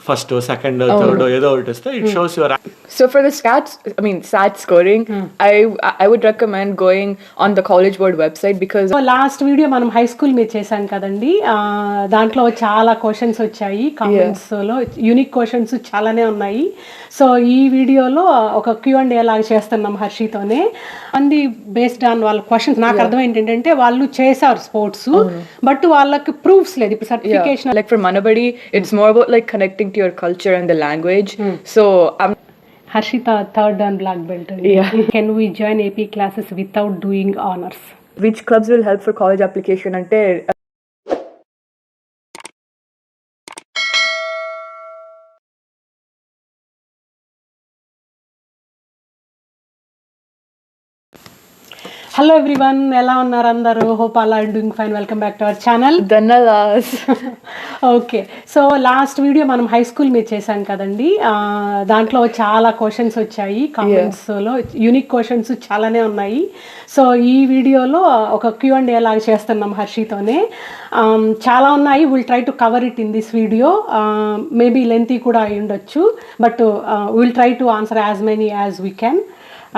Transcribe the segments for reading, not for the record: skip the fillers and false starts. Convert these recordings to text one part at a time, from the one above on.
First second third ఏదో ఒకటి వస్తే it shows your. So for the SAT scoring, I would recommend going on the college board website because last video మనం high school మీద చేశాం కదండి, దాంట్లో చాలా క్వశ్చన్స్ వచ్చాయి కామెంట్స్ లో, యూనిక్ క్వశ్చన్స్ చాలానే ఉన్నాయి. సో ఈ వీడియోలో ఒక Q&A లాగా చేస్తున్నాం హర్షితోనే. అంది బేస్డ్ ఆన్ వాళ్ళ క్వశ్చన్స్ నాకు అర్థం ఏంటంటే వాళ్ళు చేశారు స్పోర్ట్స్ బట్ వాళ్ళకి ప్రూఫ్స్ లేదు ఇప్పుడు certification. Like for Manabadi it's more about like connecting to your culture and the language. So Harshita third and black belt. Yeah. Can we join AP classes without doing honors? Which clubs will help for college application ante hello everyone, ఎలా ఉన్నారు అందరూ? Hope all are doing fine. Welcome back to our channel ధన్యవాదాలు. Okay, so last video మనం high school మీద చేశాం కదండి, దాంట్లో చాలా క్వశ్చన్స్ వచ్చాయి కామెంట్స్లో, యూనిక్ క్వశ్చన్స్ చాలానే ఉన్నాయి. సో ఈ వీడియోలో ఒక Q&A లాగా చేస్తున్నాం హర్షితోనే. చాలా ఉన్నాయి, will try to cover it in this video. Maybe lengthy కూడా అయి ఉండొచ్చు, but will try to answer as many as we can.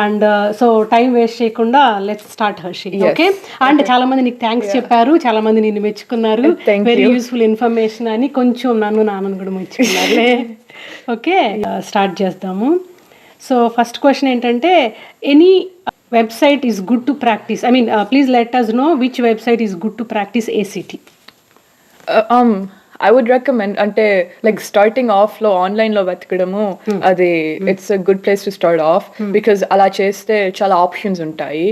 And so time waste చేయకుండా let's start Harshi. Okay, and చాలా మంది నీకు థ్యాంక్స్ చెప్పారు, చాలా మంది నిన్ను మెచ్చుకున్నారు, వెరీ యూస్ఫుల్ ఇన్ఫర్మేషన్ అని. కొంచెం నాన్నను కూడా మెచ్చుకున్నారు. ఓకే, స్టార్ట్ చేద్దాము. సో ఫస్ట్ క్వశ్చన్ ఏంటంటే, any website is good to practice, I mean please let us know which website is good to practice ACT. I would recommend ante like starting off lo online lo vetkadamu adi it's a good place to start off because ala cheste chala options untayi.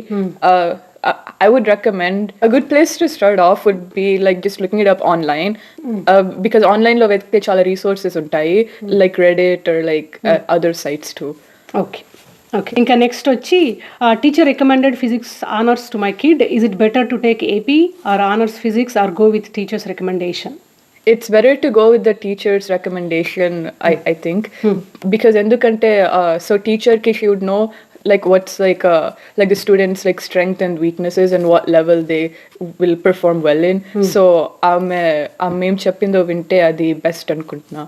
I would recommend a good place to start off would be like just looking it up online because online lo vetkite chala resources untayi like Reddit or like other sites too. Okay. Okay, ఇంకా next వచ్చి teacher recommended physics honours to my kid, is it better to take AP or honours physics or go with teachers recommendation? It's better to go with the teacher's recommendation, I think, because endukante so teacher ki she would know like what's like the students like strength and weaknesses and what level they will perform well in. So mem cheppindo vinte adi best anukuntna.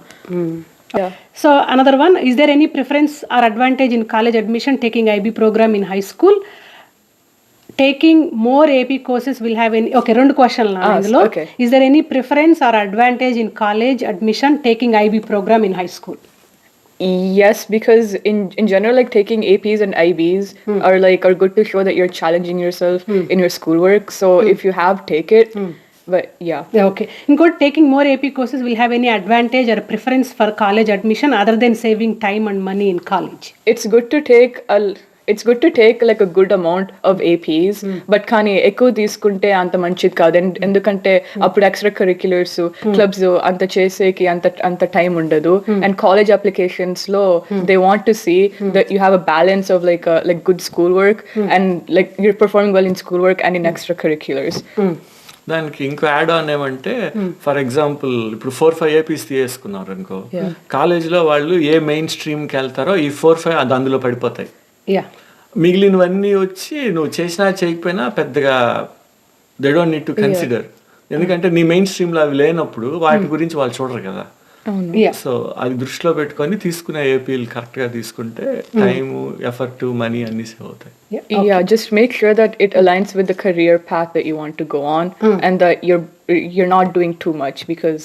Yeah. So another one, is there any preference or advantage in college admission taking IB program in high school? Taking more AP courses will have any, okay, రెండు క్వశ్చన్లు అందులో. Is there any preference or advantage in college admission taking IB program in high school? Yes, because in general like taking APs and IBs are good to show that you're challenging yourself in your schoolwork. So if you have, take it. But yeah. Okay. Inkote, taking more AP courses will have any advantage or preference for college admission other than saving time and money in college? It's good to take like a good amount of APs, but కానీ ఎక్కువ తీసుకుంటే అంత మంచిది కాదు. ఎందుకంటే అప్పుడు extra curriculars clubs అంత చేసేకి అంత టైం ఉండదు. అండ్ కాలేజ్ అప్లికేషన్స్ లో they want to see that you have a balance of like good school work and like your performing well in school work and in extracurriculars. దానికి ఇంకో add on ఏమంటే, for example ఇప్పుడు 4-5 APs తీసుకున్నారు అనుకో, కాలేజ్లో వాళ్ళు ఏ main స్ట్రీమ్కి వెళ్తారో ఈ 4-5 అది అందులో పడిపోతాయి. మిగిలినవన్నీ వచ్చి నువ్వు చేసినా చేయకపోయినా పెద్దగా they don't need to consider, ఎందుకంటే నీ మెయిన్ స్ట్రీమ్లో అవి లేనప్పుడు వాటి గురించి వాళ్ళు చూడరు కదా. సో అది దృష్టిలో పెట్టుకొని తీసుకునే ఏపీలు కరెక్ట్ గా తీసుకుంటే టైము, ఎఫర్ట్, మనీ అన్ని సేవ్ అవుతాయి. Yeah, just make sure that it aligns with the career path that you want to go on and that you're not doing too much because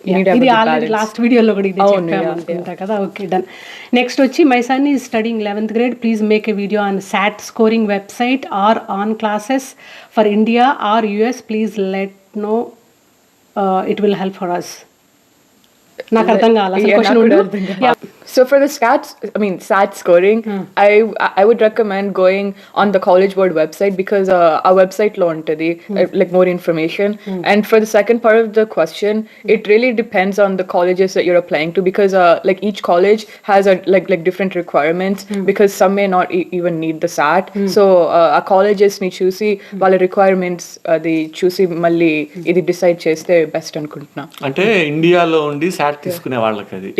you need to have a balance. Last video lo kuda ide cheppam anukunta kada. Okay, done. Next vachi, my son is studying 11th grade, please make a video on SAT scoring website or on classes for India or US, please let know, it will help for us. నాకు అర్థం కావాలి అసలు question ఉండు. So for the SAT scoring, I would recommend going on the college board website because our website lo untadi like more information. And for the second part of the question, it really depends on the colleges that you're applying to because like each college has like different requirements because some may not even need the SAT. So a colleges ni choose వాళ్ళ requirements అది చూసి మళ్ళీ ఇది decide చేస్తే best అనుకుంటున్నా. అంటే ఇండియాలో ఉండి SAT తీసుకునే వాళ్ళకి అది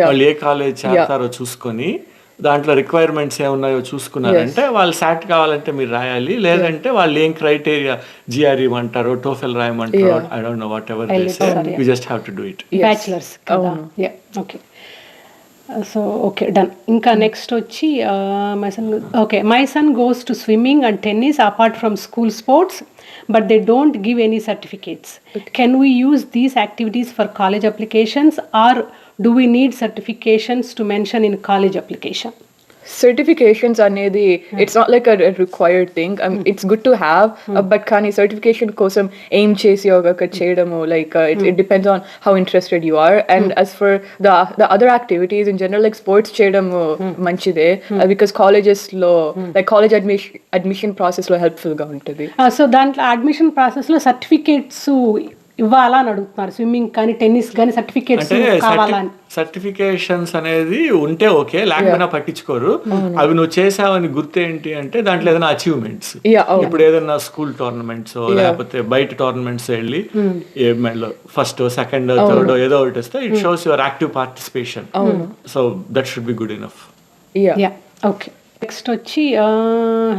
వాళ్ళు ఏ కాలేజ్ చేస్తారో చూసుకొని దాంట్లో రిక్వైర్మెంట్స్ ఏమున్నాయో చూసుకున్నారంటే వాళ్ళు సాట్ కావాలంటే మీరు రాయాలి, లేదంటే వాళ్ళు ఏం క్రైటీరియా GRE అంటారో టోఫెల్ రాయమంటారో I don't know whatever they say, you just have to do it. Bachelors కదా. Okay, so okay, done. ఇంకా నెక్స్ట్ వచ్చి my son goes to swimming and tennis apart from school sports but they don't give any certificates. Can we use these activities for college applications, or do we need certifications to mention in college application? Certifications anedi it's not like a required thing. It's good to have, but kani certification kosam aim chesi yoga cheyadamu, like it depends on how interested you are. And as for the other activities in general, like sports cheyadamu manchide, because colleges lo like college admission process lo helpful ga untadi. So dantlo admission process lo certificates ఇవ్వాలా అని అడుగుతున్నారు. Swimming కానీ tennis కానీ certificates కావాలని. Certifications అనేది ఉంటే okay, లేకపోయినా పట్టించుకోరు. అవి నువ్వు చేసావని గుర్తు ఏంటి అంటే దాంట్లో ఏదైనా అచీవ్మెంట్స్, ఇప్పుడు ఏదైనా స్కూల్ టోర్నమెంట్స్ లేకపోతే బయట టోర్నమెంట్స్ వెళ్ళి ఫస్ట్ సెకండ్ థర్డ్ ఏదో ఒకటి వస్తే it shows your active participation. So that should be good enough. Okay, next వచ్చి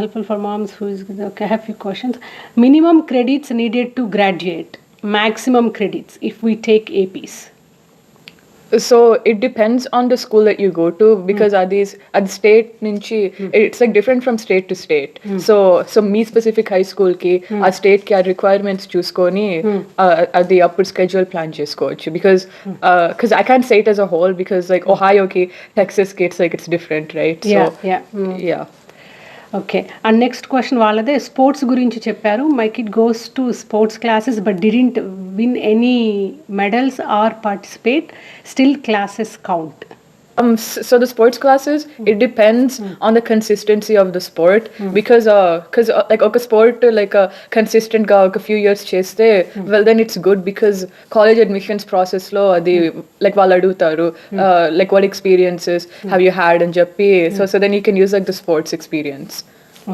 helpful for moms who is okay. I have few questions. Minimum credits needed to graduate, maximum credits if we take APs? So it depends on the school that you go to, because at the state nunchi it's like different from state to state. So me specific high school ki a state ki requirements chuskoni adi appudu schedule plan chesukochu, because I can't say it as a whole, because like Ohio ki Texas ki it's like it's different, right? Yeah. Okay, and next question వాళ్ళదే. Sports గురించి చెప్పారు. My kid goes to sports classes but didn't win any medals or participate, still classes count? So the sports classes, it depends on the consistency of the sport, because like okay sport like a consistent ga a few years cheste, well then it's good, because college admissions process lo adi like వాళ్ళు అడుగుతారు like what experiences have you had and చెప్పి, so then you can use like the sports experience.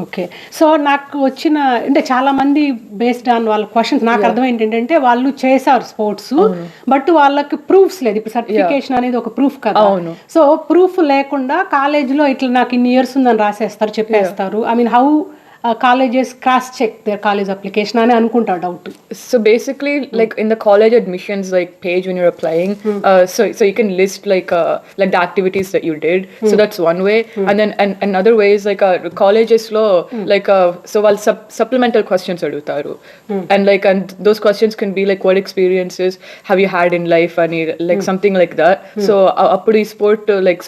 Okay, so నాకు వచ్చిన అంటే చాలా మంది based on వాళ్ళ questions నాకు అర్థమైంది ఏంటంటే వాళ్ళు చేశారు స్పోర్ట్స్ బట్ వాళ్ళకి ప్రూఫ్స్ లేదు. ఇప్పుడు సర్టిఫికేషన్ అనేది ఒక ప్రూఫ్ కదా, సో ప్రూఫ్ లేకుండా కాలేజ్లో ఇట్లా నాకు ఇన్ని ఇయర్స్ ఉందని రాసేస్తారు, చెప్పేస్తారు. I mean how colleges cross check their college application అని అనుకుంటా doubt. So basically like in the college admissions like page when you're applying, so you can list like the activities that you did, so that's one way. And then another way is like colleges lo like so while supplemental questions adutaru, and those questions can be like what experiences have you had in life and like something like that. So appudu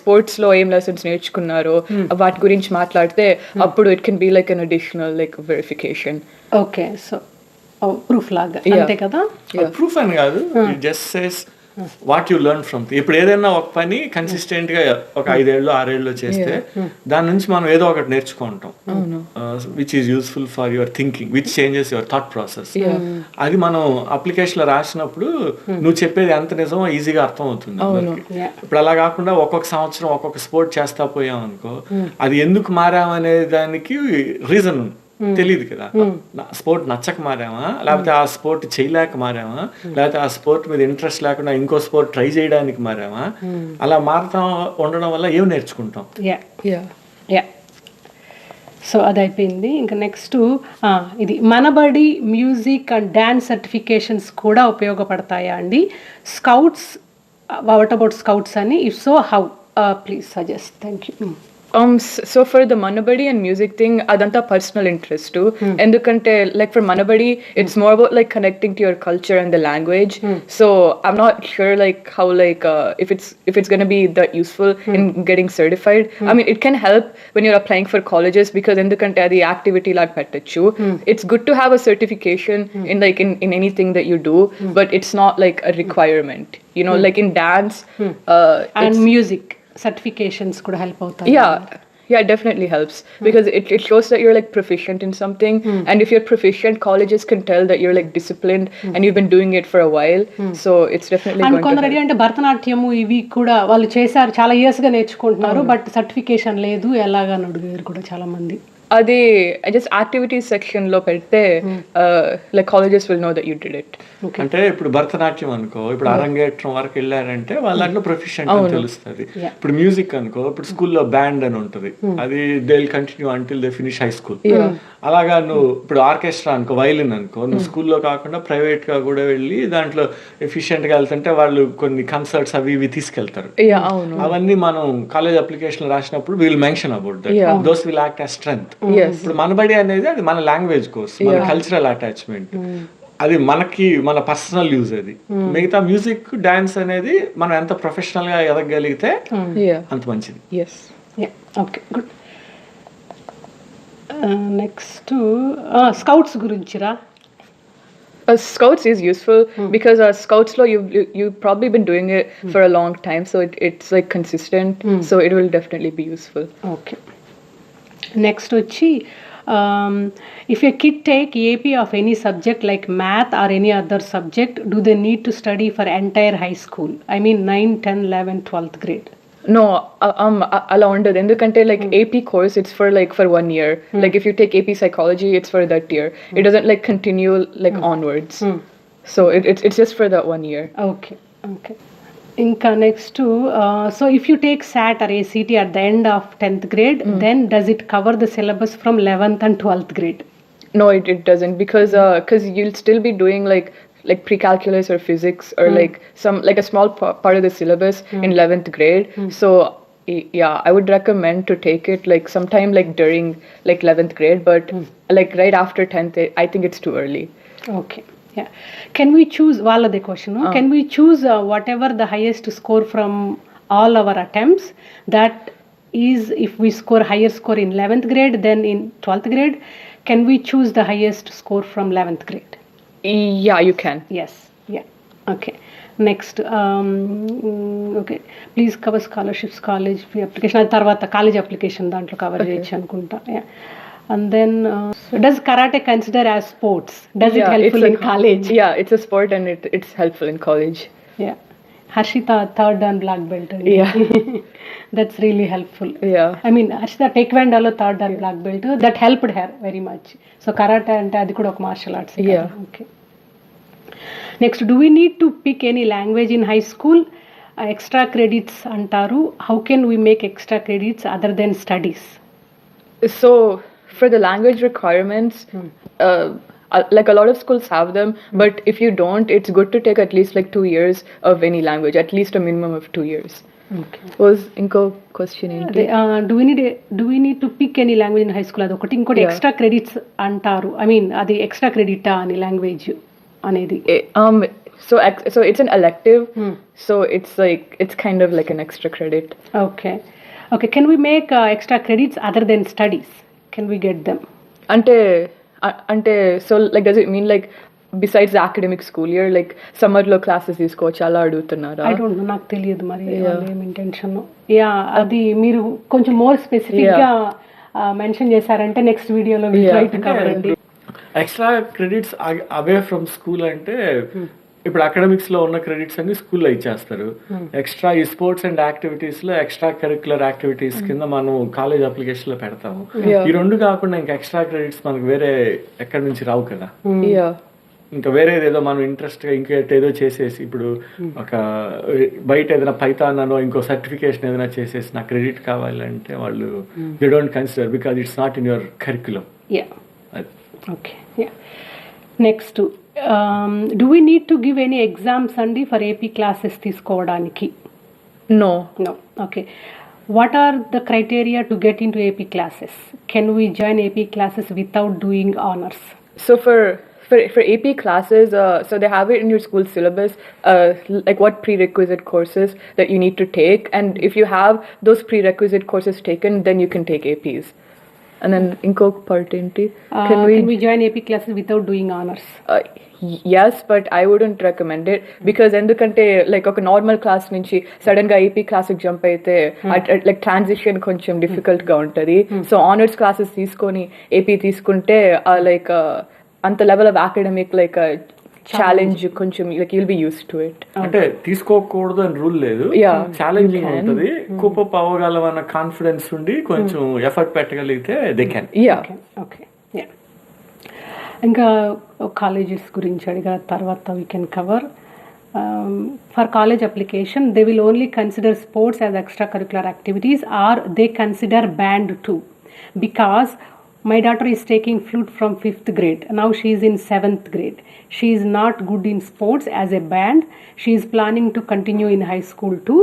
sports lo aim lessons నేర్చుకున్నారు వాటి గురించి మాట్లాడితే అప్పుడు it can be like an additional like verification. Okay, so proof laga ante kada. Proof అని కాదు, it just says what you learned from. ఇప్పుడు ఏదైనా ఒక పని కన్సిస్టెంట్ గా ఒక 5 ఏళ్ళు 6 ఏళ్ళు చేస్తే దాని నుంచి మనం ఏదో ఒకటి నేర్చుకుంటాం, which is useful for your thinking, which changes your thought process. అది మనం అప్లికేషన్ లో రాసినప్పుడు నువ్వు చెప్పేది ఎంత నిజమో ఈజీగా అర్థం అవుతుంది. ఇప్పుడు అలా కాకుండా ఒక్కొక్క సంవత్సరం ఒక్కొక్క స్పోర్ట్ చేస్తా పోయాం అనుకో, అది ఎందుకు మారామనే దానికి రీజన్ తెలియదు కదా. స్పోర్ట్ నచ్చక మారామా, లేకపోతే ఆ స్పోర్ట్ చేయలేక మారామా, లేకపోతే ఆ స్పోర్ట్ మీద ఇంట్రెస్ట్ లేకుండా ఇంకో స్పోర్ట్ ట్రై చేయడానికి మారామా, అలా మారుతా ఉండడం వల్ల ఏం నేర్చుకుంటాం. సో అది అయిపోయింది. ఇంకా నెక్స్ట్ ఇది మనబడి మ్యూజిక్ అండ్ డాన్స్ సర్టిఫికేషన్స్ కూడా ఉపయోగపడతాయా అండి? స్కౌట్స్, వాట్ అబౌట్ స్కౌట్స్ అని, if so how, please suggest. Thank you. So for the Manabadi and music thing, adanta personal interest too. Endukante like for Manabadi, it's more about like connecting to your culture and the language. So I'm not sure like how like if it's going to be that useful in getting certified. I mean, it can help when you're applying for colleges, because endukante the activity like pettachu. It's good to have a certification in like in anything that you do, but it's not like a requirement. You know, like in dance and music. Certifications could help out. Yeah, it definitely helps, because it shows that you're like proficient in something, and if you're proficient, colleges can tell that you're like disciplined and you've been doing it for a while. So it's definitely going to help. కొందరు అంటే భరతనాట్యం ఇవి కూడా వాళ్ళు చేశారు, చాలా years గా నేర్చుకుంటున్నారు, but certification లేదు ఎలాగా అడిగారు కూడా చాలా మంది. Adi just activities section lo pedte like colleges will know that you did it. అంటే ఇప్పుడు భరతనాట్యం అనుకో, ఇప్పుడు అరంగేట్రం వరకు వెళ్ళారంటే వాళ్ళ దాంట్లో ప్రొఫిషియెంట్ అని తెలుస్తుంది. ఇప్పుడు మ్యూజిక్ అనుకో, ఇప్పుడు స్కూల్లో బ్యాండ్ అని ఉంటుంది, అది they will continue until they finish high school. అలాగా నువ్వు ఇప్పుడు ఆర్కెస్ట్రా అనుకో, వైలిన్ అనుకో, నువ్వు స్కూల్లో కాకుండా ప్రైవేట్ గా కూడా వెళ్ళి దాంట్లో ఎఫిషియెంట్ గా వెళ్తుంటే వాళ్ళు కొన్ని కన్సర్ట్స్ అవి ఇవి తీసుకెళ్తారు. అవన్నీ మనం కాలేజ్ అప్లికేషన్ రాసినప్పుడు will mention about that, those will act as strength. ఇప్పుడు మనబడి అనేది అది మన లాంగ్వేజ్ కోర్స్, మన కల్చరల్ అటాచ్మెంట్, అది మనకి మన పర్సనల్ యూజ్. అది మిగతా మ్యూజిక్ డాన్స్ అనేది మనం ఎంత ప్రొఫెషనల్ గా ఎదగలిగితే అంత మంచిది. Okay, good. నెక్స్ట్ స్కౌట్స్ గురించిరా. Scouts is useful because Scouts law you've probably been doing it for a long time, so it's like consistent, so it will definitely be useful. Okay. Next వచ్చి if a kid take AP of any subject like math or any other subject, do they need to study for entire high school? I mean 9, 10, 11, 12th grade. No, అలా ఉండదు. ఎందుకంటే like AP course it's for 1 year. Like if you take AP psychology, it's for that year. It doesn't like continue like onwards. So it's just for that 1 year. Okay. ఇంకా next so if you take SAT or ACT at the end of 10th grade, then does it cover the syllabus from 11th and 12th grade? No, it doesn't, because you'll still be doing like pre-calculus or physics or like a small part of the syllabus in 11th grade. So yeah, I would recommend to take it like sometime like during like 11th grade, but like right after 10th I think it's too early. Okay. Yeah. Can we choose, valid question, no? Can we choose whatever the highest score from all our attempts? That is, if we score higher score in 11th grade than in 12th grade, can we choose the highest score from 11th grade? Yeah, you can. Yes. Yeah. Okay. Next, okay. Please cover scholarships, college fee application. Tarvata college application dantlo cover cheyachu anukunta. Yeah. And then, does karate consider as sports? Does it helpful in college? Yeah, it's a sport and it's helpful in college. Yeah. Harshita, 3rd dan black belt. Yeah. That's really helpful. Yeah. I mean, Harshita taekwondo lo 3rd dan black belt. That helped her very much. So karate ante adi kuda oka martial arts. Yeah. Okay. Next, do we need to pick any language in high school? Extra credits antaru. How can we make extra credits other than studies? So for the language requirements, like a lot of schools have them, but if you don't, it's good to take at least like 2 years of any language, at least a minimum of 2 years. Okay. Was inko question enti? Do we need to pick any language in high school? Adokati inkoti extra credits antaru. I mean, adi extra credit ani language anedi. So it's an elective, so it's kind of like an extra credit. Okay. Can we make extra credits other than studies? Can we get them? Ante so like does it mean like besides the academic school year, like summer lo classes తీసుకోవచ్చు అలా అడుగుతున్నారా? I don't know, నాకు తెలియదు మరి ఏం intention. Yeah, అది మీరు కొంచెం మోర్ స్పెసిఫిక్ గా మెన్షన్ చేశారంటే నెక్స్ట్ వీడియోలో వి ట్రై టు కవర్ అండి. Extra credits away from school అంటే ఇప్పుడు అకాడమిక్స్ లో ఉన్న క్రెడిట్స్ అన్ని స్కూల్లో ఇచ్చేస్తారు. ఎక్స్ట్రా ఈ స్పోర్ట్స్ అండ్ యాక్టివిటీస్ లో ఎక్స్ట్రా కరిక్యులర్ యాక్టివిటీస్ కింద మనం కాలేజ్ అప్లికేషన్ లో పెడతాము. ఈ రెండు కాకుండా ఇంకా ఎక్స్ట్రా క్రెడిట్స్ మనకు వేరే ఎక్కడి నుంచి రావు కదా. ఇంకా వేరేది ఏదో మనం ఇంట్రెస్ట్ గా ఇంకేదో చేసేసి ఇప్పుడు ఒక బయట ఏదైనా పైథాన్ అనో ఇంకో సర్టిఫికేషన్ ఏదైనా చేసేసి నాకు క్రెడిట్ కావాలంటే వాళ్ళు they don't consider because it's not in your curriculum. Okay. Next, do we need to give any exams andi for AP classes తీసుకోవడానికి? No. Okay. What are the criteria to get into AP classes? Can we join AP classes without doing honors? So for AP classes, so they have it in your school syllabus, like what prerequisite courses that you need to take, and if you have those prerequisite courses taken, then you can take APs. And then inko part enti, can we join AP classes without doing honors? Yes, but I wouldn't recommend it because endukante like oka normal class nunchi sudden ga AP class ki jump aithe like transition koncham difficult ga untadi. So honors classes teeskoni AP teeskunte like anta level of academic like challenge కొంచెం like you'll be used to it. అంటే తీసుకోకూడదు అని rule లేదు, challenging ఉంటుంది. కూపప్ అవ్వగలవన్న confidence ఉండి కొంచెం effort పెట్టగలిగితే they can. Okay. ఇంకా colleges గురించి అడిగిన తర్వాత we can cover. For college application, they will only consider sports as extracurricular activities, or they consider band too, because my daughter is taking flute from 5th grade. Now she is in 7th grade. She is not good in sports as a band. She is planning to continue in high school too.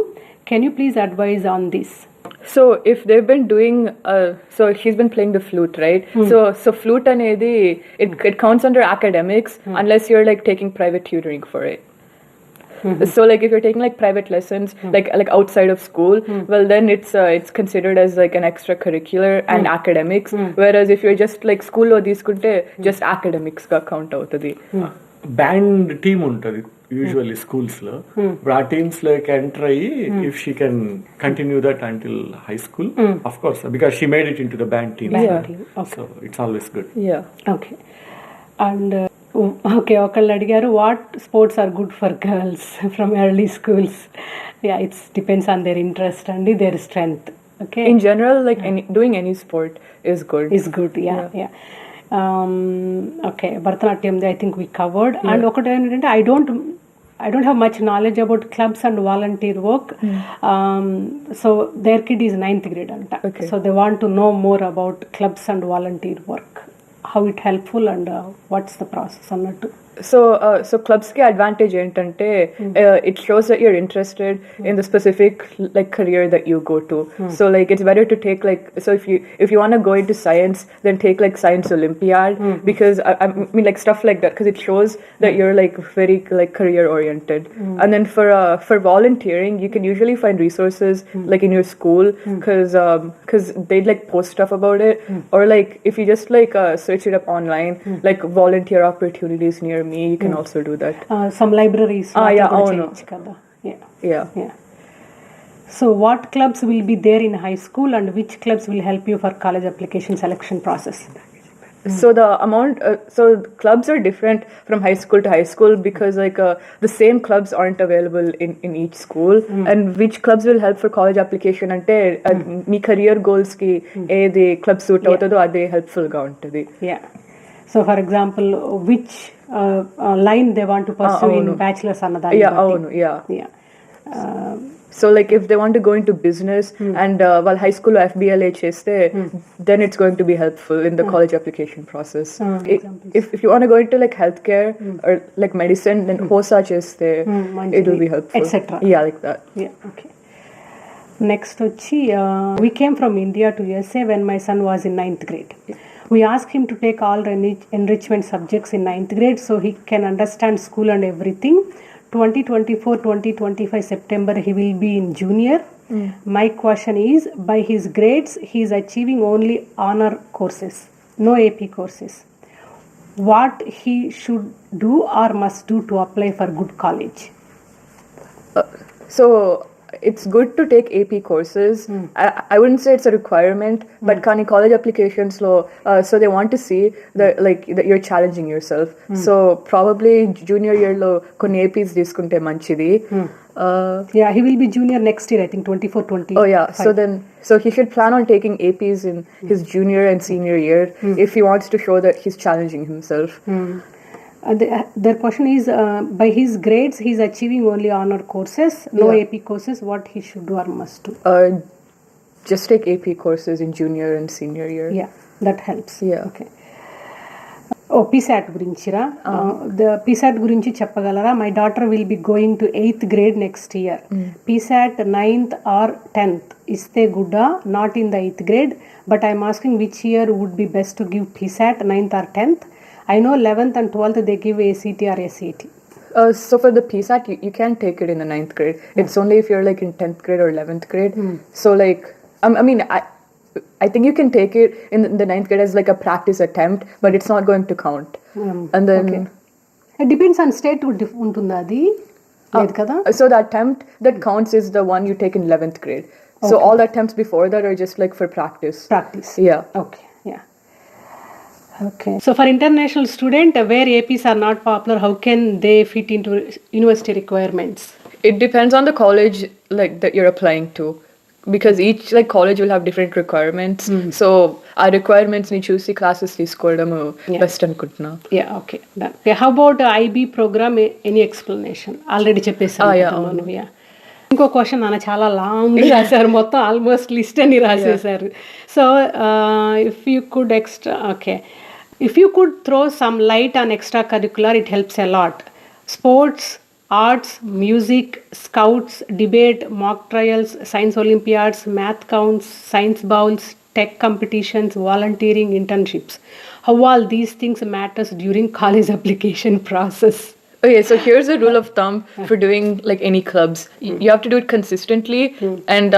Can you please advise on this? So if they've been doing, so she's been playing the flute, right? So flute anedi, it counts under academics unless you're like taking private tutoring for it. So like if you're taking like private lessons like outside of school, well then it's considered as like an extracurricular and academics, whereas if you're just like school lo తీసుకుంటే just academics గా count అవుతుంది. Band team ఉంటుంది usually schools లో. ఆ teams లోకి enter అయ్యి if she can continue that until high school, of course because she made it into the band team, so it's always good. Okay. And okay, ఒకళ్ళు అడిగారు what sports are good for girls from early schools. It's depends on their interest and their strength. Okay, in general like doing any sport is good. Yeah. Okay, Bharatanatyam I think we covered. And ఒకటి ఏంటంటే I don't have much knowledge about clubs and volunteer work. So their kid is 9th grade anta. So they want to know more about clubs and volunteer work. How it helpful and what's the process అన్నట్టు. So clubs ki advantage ఏంటంటే it shows that you're interested in the specific like career that you go to. So like it's better to take like, so if you want to go into science, then take like science olympiad, because I mean like stuff like that, because it shows that you're like very like career oriented. And then for volunteering you can usually find resources like in your school, because they'd like post stuff about it, or like if you just like search it up online, like volunteer opportunities near me, you can also do that. Some libraries. Yeah. So what clubs will be there in high school and which clubs will help you for college application selection process? So the amount, so clubs are different from high school to high school, because like the same clubs aren't available in each school. And which clubs will help for college application ante mee career goals ki the club suit avutado ade helpful ga untadi. Yeah. So for example, which line they want to pursue in bachelor's annadani. Yeah. So like if they want to go into business and while high school FBLA cheste, then it's going to be helpful in the college application process. If you want to go into like healthcare or like medicine, then hosa cheste, it will be helpful, etc. Yeah, like that. Yeah, okay. Next వచ్చి we came from India to USA when my son was in 9th grade. We asked him to take all enrichment subjects in 9th grade so he can understand school and everything. 2024-2025 September he will be in junior. My question is, by his grades he is achieving only honor courses, no AP courses. What he should do or must do to apply for good college? So it's good to take AP courses. I wouldn't say it's a requirement, but kani college applications lo, so they want to see that you're challenging yourself. So probably junior year lo konni APs తీసుకుంటే మంచిది. Yeah, he will be junior next year, I think 24-25. Oh yeah, so he should plan on taking APs in his junior and senior year if he wants to show that he's challenging himself. Their question is, by his grades he is achieving only honor courses, no AP courses. What he should do or must do? Just take AP courses in junior and senior year. Yeah, that helps. Yeah. Okay. PSAT గురించిరా, the PSAT గురించి చెప్పగలరా? My daughter will be going to 8th grade next year. PSAT 9th or 10th ఇస్తే గుడ్డా? Not in the 8th grade, but I'm asking which year would be best to give PSAT, 9th or 10th? I know 11th and 12th they give ACT or SAT. So for the PSAT, you can't take it in the 9th grade. It's only if you're like in 10th grade or 11th grade. So like, I mean, I think you can take it in the 9th grade as like a practice attempt, but it's not going to count. And then... Okay. It depends on state untunda adi. Ledhu kada? So the attempt that counts is the one you take in 11th grade. So all the attempts before that are just like for practice. Practice. Yeah. Okay, yeah. Okay. So for international student where APs are not popular, how can they fit into university requirements? It depends on the college like that you're applying to, because each like college will have different requirements. So our requirements ni choose classes తీసుకోవడం best అనుకుంటున్నా. Yeah, okay. Done. Okay, how about IB program? Any explanation? Already చెప్పేసాను. Yeah. ఇంకో question నాన్న చాలా long రాశారు, మొత్తం almost list అని రాసేసారు. So if you could if you could throw some light on extracurricular, it helps a lot. Sports, arts, music, scouts, debate, mock trials, science olympiads, math counts, science bowls, tech competitions, volunteering, internships. How all these things matters during college application process? Okay, so here's a rule of thumb for doing like any clubs. You have to do it consistently, and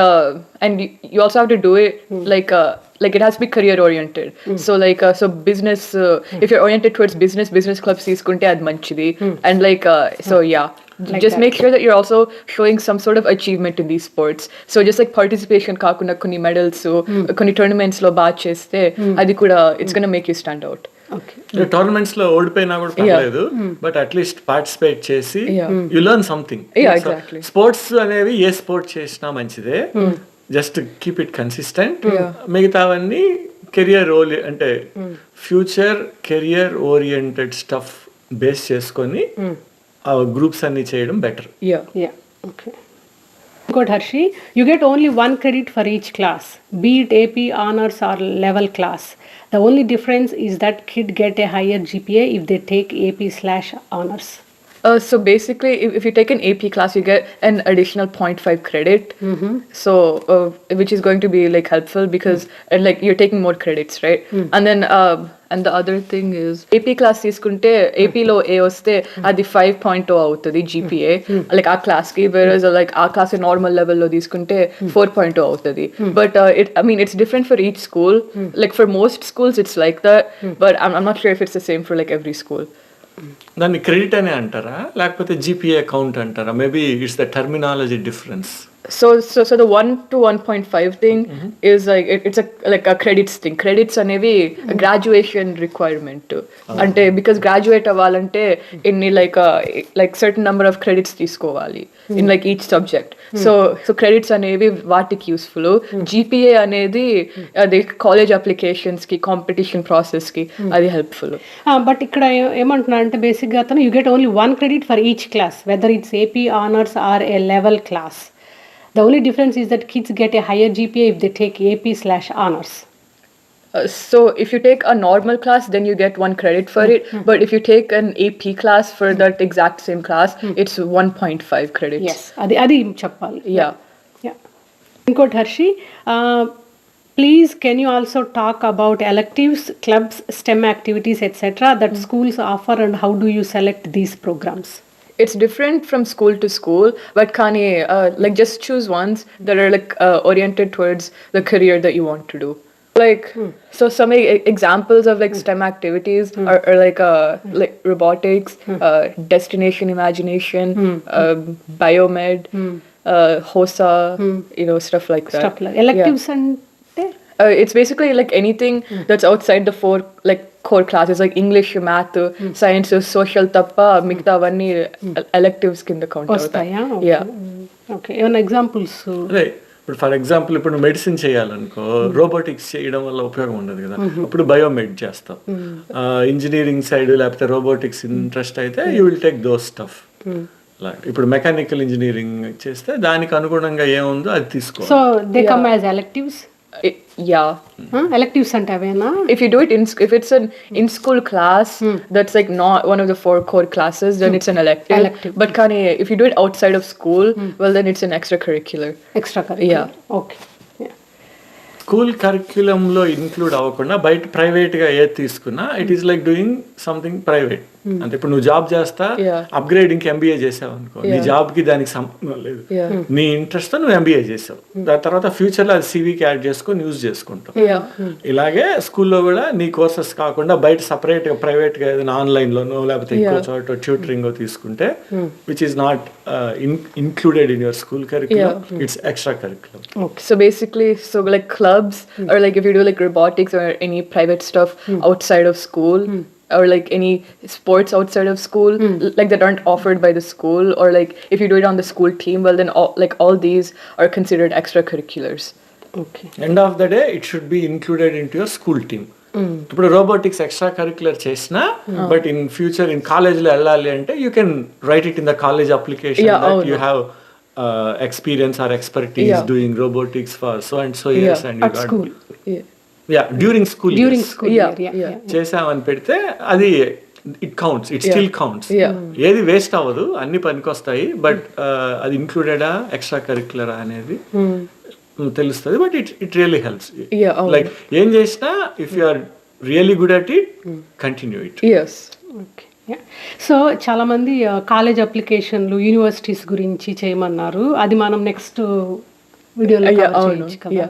you also have to do it like it has to be career oriented. So like so business, if you're oriented towards business clubs తీసుకుంటే అది మంచిది. And like so yeah. Like just that. Make sure that you're also showing some sort of achievement in these sports. So just like participation కాకుండా కొన్ని medals, కొన్ని tournaments లో బాగా చేస్తే అది కూడా it's going to make you stand out. Tournaments లో ఓడిపోయినా కూడా పర్లేదు, బట్ అట్లీస్ట్ పార్టిసిపేట్ చేసి యు లెర్న్ సంథింగ్. స్పోర్ట్స్ అనేవి ఏ స్పోర్ట్ చేసినా మంచిదే, జస్ట్ కీప్ ఇట్ కన్సిస్టెంట్. మిగతావన్నీ కెరియర్ అంటే future career oriented stuff base చేసుకొని ఆ గ్రూప్స్ అన్ని చేయడం better. Good, Harshi. You get only 1 credit for each class, be it AP, honors or level class. The only difference is that kid get a higher GPA if they take AP/honors. So basically, if you take an AP class, you get an additional 0.5 credit. So which is going to be like helpful because like you're taking more credits, right? And then and the other thing is AP class తీసుకుంటే AP లో A వస్తే అది 5.0 అవుతుంది GPA like ఆ class కి, whereas like ఆ class normal level లో తీసుకుంటే 4.0 అవుతుంది. But it's different for each school. Like for most schools it's like that, but I'm not sure if it's the same for like every school. దాన్ని credit అని అంటారా లేకపోతే GPA count అంటారా? Maybe it's the terminology difference. So the 1 to 1.5 thing is like it's a credits thing. Credits అనేవి graduation requirement. అంటే because graduate అవ్వాలంటే ఇన్ని like certain number of credits తీసుకోవాలి in like each subject. So credits అనేవి వాటికి useful. GPA అనేది అది college applications కి కాంపిటీషన్ ప్రాసెస్ కి అది హెల్ప్ఫుల్. బట్ ఇక్కడ ఏమంటున్నా అంటే బేసిక్ గా you get only 1 credit for each class, whether it's AP, honors or a level class. The only difference is that kids get a higher GPA if they take AP/honors. So if you take a normal class, then you get 1 credit for it. But if you take an AP class for that exact same class, it's 1.5 credits. Yes, adi cheppali. Yeah. Inkot Harshi, please can you also talk about electives, clubs, STEM activities, etc. that schools offer, and how do you select these programs? It's different from school to school, but kani like just choose ones that are like oriented towards the career that you want to do. Like so some examples of like STEM activities are like robotics, destination imagination, biomed, HOSA, stuff like that. Stuff like electives and it's basically like anything that's outside the 4 like core classes, like English, math, science, social tappa మిగతావన్నీ electives కింద count అవుతాయి. Okay, ఏమైనా examples? అదే ఇప్పుడు for example ఇప్పుడు medicine చేయాలనుకో robotics చేయడం వల్ల ఉపయోగం ఉండదు కదా, అప్పుడు బయోమెడ్ చేస్తాం. ఇంజనీరింగ్ సైడ్ లేకపోతే రోబోటిక్స్ ఇంట్రెస్ట్ అయితే you will take those stuff. ఇప్పుడు మెకానికల్ ఇంజనీరింగ్ చేస్తే దానికి అనుగుణంగా ఏముందో అది తీసుకో. So they come as electives. Electives అంటే అవేనా? If you do it if it's an in-school class that's like not one of the 4 core classes, then it's an elective. But if you do it outside of school, well then it's an extracurricular. Okay. School కరిక్యులంలో include అవ్వకుండా బయట ప్రైవేట్గా ఏది తీసుకున్నా it is like doing something private. అంటే ఇప్పుడు నువ్వు job చేస్తా అప్గ్రేడ్ ఇంక ఎంబీఏ చేసావు అనుకో, నీ జాబ్ కి దానికి సంబంధం లేదు, నీ ఇంట్రెస్ట్ తో నువ్వు ఎంబీఏ చేసావు, దాని తర్వాత ఫ్యూచర్ లో అది సివికి యాడ్ చేసుకొని యూజ్ చేసుకుంటావు. ఇలాగే స్కూల్లో కూడా నీ కోర్సెస్ కాకుండా బయట సపరేట్ గా ప్రైవేట్ గా ఏదైనా ఆన్లైన్ లోనో లేకపోతే ఇంకో చోట ట్యూటరింగ్ తీసుకుంటే which is not included in your school curriculum, it's extracurricular. Okay. So basically, so like clubs or like if you do like robotics or any private stuff outside of school or like any sports outside of school like that aren't offered by the school, or like if you do it on the school team, well then all these are considered extracurriculars. Okay. End of the day, it should be included into your school team. ఇప్పుడు robotics extra curricular చేసినా but in future in college లో వెళ్ళాలి అంటే you can write it in the college application that you have experience or expertise doing robotics for so and so years and you got during school చేసామని పెడితే అది it counts, it still counts. ఏది waste అవ్వదు, అన్ని పనికొస్తాయి, but అది ఇంక్లూడెడా extra curricular అనేది తెలుస్తుంది. But it really helps. Like ఏం చేసినా if you are really good at it, continue it. Okay. So చాలామంది కాలేజ్ అప్లికేషన్లు యూనివర్సిటీస్ గురించి చేయమన్నారు, అది మనం నెక్స్ట్ వీడియోలో చేయొచ్చు కదా.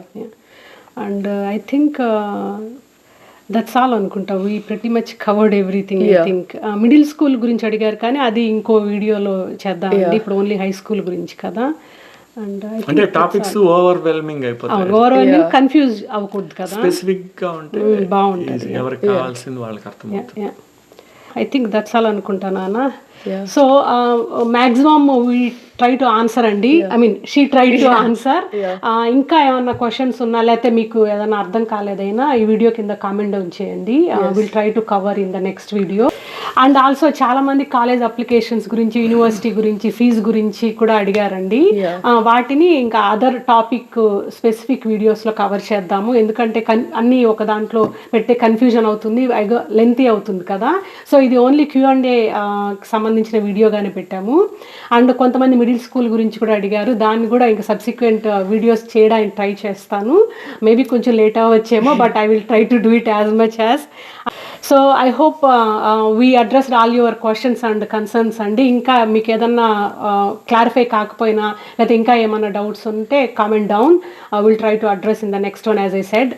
And I think that's all అనుకుంటా. We pretty much covered everything. I think middle school గురించి అడిగారు కానీ అది ఇంకో వీడియోలో చేద్దామండి. ఇప్పుడు ఓన్లీ హై స్కూల్ గురించి కదా. అండ్ అంటే టాపిక్స్ ఓవర్వెల్మింగ్ అయిపోతాయి, ఓవర్వెల్మింగ్, కన్ఫ్యూజ్ అవ్వకూడదు కదా, స్పెసిఫిక్ గా ఉంటే బాగుంటుంది, ఎవరికి కావాల్సింది వాళ్ళకి అర్థమవుతుంది. I think that's all అనుకుంటానా. So maximum we try to answer అండి. I mean she tried to answer. ఇంకా ఏమన్నా క్వశ్చన్స్ ఉన్నా లేకపోతే మీకు ఏదైనా అర్థం కాలేదైనా ఈ వీడియో కింద కామెంట్ డౌన్ చేయండి. Will try to cover in the next video. And also చాలా మంది కాలేజ్ అప్లికేషన్స్ గురించి, యూనివర్సిటీ గురించి, ఫీజు గురించి కూడా అడిగారండి. వాటిని ఇంకా అదర్ టాపిక్ స్పెసిఫిక్ వీడియోస్లో కవర్ చేద్దాము. ఎందుకంటే అన్నీ ఒక దాంట్లో పెట్టే కన్ఫ్యూజన్ అవుతుంది, లెంతీ అవుతుంది కదా. సో ఇది ఓన్లీ Q&A సంబంధించిన వీడియోగానే పెట్టాము. అండ్ కొంతమంది మిడిల్ స్కూల్ గురించి కూడా అడిగారు, దాన్ని కూడా ఇంకా సబ్సిక్వెంట్ వీడియోస్ చేయడానికి ట్రై చేస్తాను. మేబీ కొంచెం లేట్ అవ్వచ్చేమో, but I will try to do it as much as. So I hope we addressed all your questions and concerns అండి. ఇంకా మీకు ఏదన్నా క్లారిఫై కాకపోయినా లేకపోతే ఇంకా ఏమైనా డౌట్స్ ఉంటే comment down. Will try to address in the next one as I said.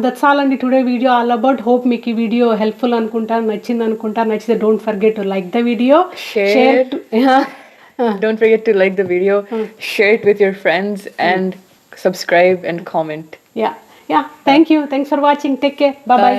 That's all అండి today video all about. Hope మీకు ఈ వీడియో హెల్ప్ఫుల్ అనుకుంటాను, నచ్చింది అనుకుంటాను. నచ్చితే don't forget to like the video, share don't forget to like the video, share it with your friends and subscribe and comment. Yeah, thank you, thanks for watching, take care, bye.